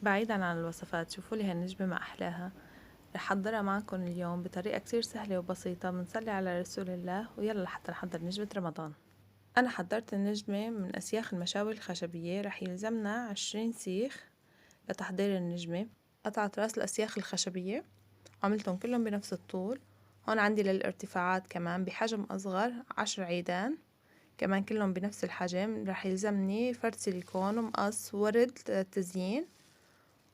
بعيدا عن الوصفات، شوفوا لي هالنجمة ما أحلاها. رح أحضرها معكم اليوم بطريقة كتير سهلة وبسيطة. بنصلي على رسول الله ويلا لحتى نحضر نجمة رمضان. أنا حضرت النجمة من أسياخ المشاوي الخشبية. رح يلزمنا 20 سيخ لتحضير النجمة. قطعت راس الأسياخ الخشبية وعملتهم كلهم بنفس الطول. هون عندي للارتفاعات كمان بحجم أصغر 10 عيدان كمان كلهم بنفس الحجم. رح يلزمني فرد سيليكون ومقص ورد للتزيين،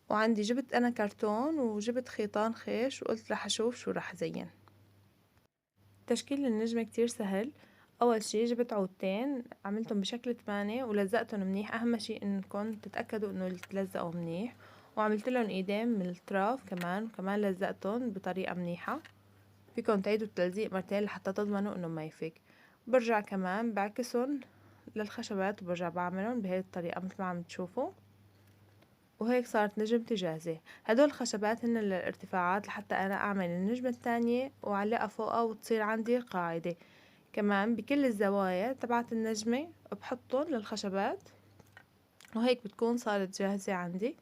وعندي جبت أنا كرتون وجبت خيطان خيش، وقلت رح أشوف شو رح زين. تشكيل النجمة كتير سهل. أول شي جبت عودتين عملتهم بشكل 8 ولزقتهم منيح. أهم شي إنكم تتأكدوا إنه يتلزقوا منيح، وعملت لهم إيدين من الأطراف كمان لزقتهم بطريقة منيحة. فيكم تعيدوا التلزيق مرتين لحتى تضمنوا إنه ما يفك. برجع كمان بعكسهم للخشبات وبرجع بعملهم بهي الطريقة مثل ما عم تشوفوا، وهيك صارت نجمتي جاهزة. هدول الخشبات هن للارتفاعات لحتى أنا أعمل النجمة الثانية وأعلقها فوقها وتصير عندي قاعدة. كمان بكل الزوايا تبعت النجمة بحطهم للخشبات، وهيك بتكون صارت جاهزة عندي.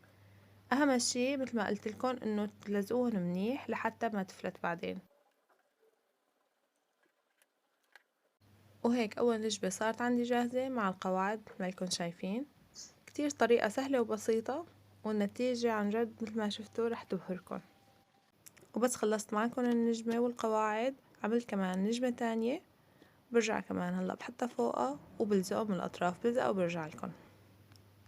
أهم شي مثل ما قلت لكم إنه تلزقوهن منيح لحتى ما تفلت بعدين. وهيك أول نجمة صارت عندي جاهزة مع القواعد مثل ما لكم شايفين. كتير طريقة سهلة وبسيطة، والنتيجة عن جد مثل ما شفتوا رح تبهركم. وبس خلصت معكم النجمة والقواعد، عملت كمان نجمة تانية. برجع كمان هلا بحطها فوقها وبلزقه من الأطراف، بلزقه وبرجع لكم.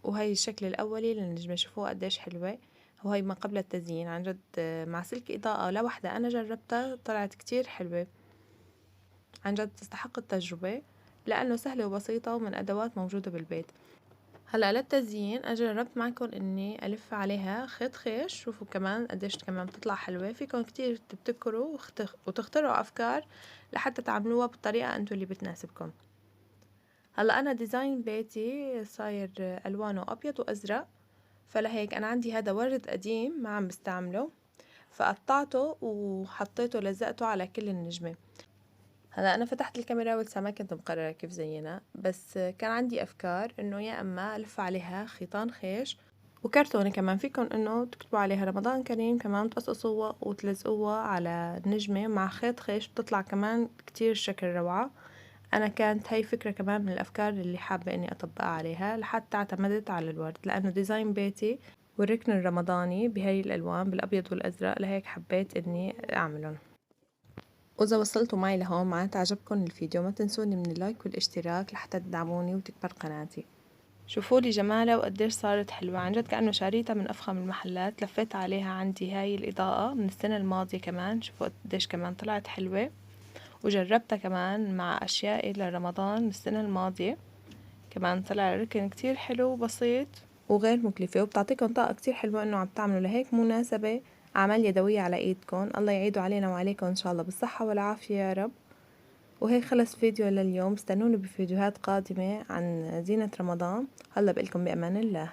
وهي الشكل الأولي للنجمة، شوفوا قديش حلوة. وهي ما قبل التزيين عن جد مع سلك إضاءة لوحدة أنا جربتها طلعت كتير حلوة. عن جد تستحق التجربة لأنه سهلة وبسيطة ومن أدوات موجودة بالبيت. هلا للتزيين أنا جربت معكم إني ألف عليها خيط خيش. شوفوا كمان قديش كمان بتطلع حلوة. فيكم كتير تبتكروا وتخترعوا أفكار لحتى تعملوها بالطريقة أنتو اللي بتناسبكم. هلا أنا ديزاين بيتي صاير ألوانه أبيض وأزرق، فلهيك أنا عندي هذا ورد قديم ما عم بستعمله، فقطعته وحطيته لزقته على كل النجمة. هلا أنا فتحت الكاميرا ولسه ما كنت مقررة كيف زينها، بس كان عندي أفكار إنه يا إما ألف عليها خيطان خيش وكرتونة. كمان فيكم إنه تكتبوا عليها رمضان كريم، كمان تقصقصوها وتلزقوها على النجمة مع خيط خيش، بتطلع كمان كتير شكل روعة. أنا كانت هاي فكرة كمان من الأفكار اللي حابة إني أطبقها عليها، لحتى اعتمدت على الورد لأنه ديزاين بيتي والركن الرمضاني بهاي الألوان بالأبيض والأزرق، لهيك حبيت إني أعملهم. وإذا وصلتوا معي لهون معناتها عجبكم الفيديو، ما تنسوني من اللايك والاشتراك لحتى تدعموني وتكبر قناتي. شوفوا لي جمالها وقديش صارت حلوة، عن جد كأنه شاريتها من أفخم المحلات. لفيت عليها عندي هاي الإضاءة من السنة الماضية كمان، شوفوا قديش كمان طلعت حلوة. وجربتها كمان مع أشيائي لرمضان السنة الماضية، كمان طلع ركن كتير حلو وبسيط وغير مكلفة، وبتعطيكم طاقة كتير حلوة إنه عم تعملوا لهيك مناسبة أعمال يدوية على إيدكم. الله يعيدوا علينا وعليكم إن شاء الله بالصحة والعافية يا رب. وهيك خلص فيديو لليوم. استنوني بفيديوهات قادمة عن زينة رمضان. هلا بقلكم بأمان الله.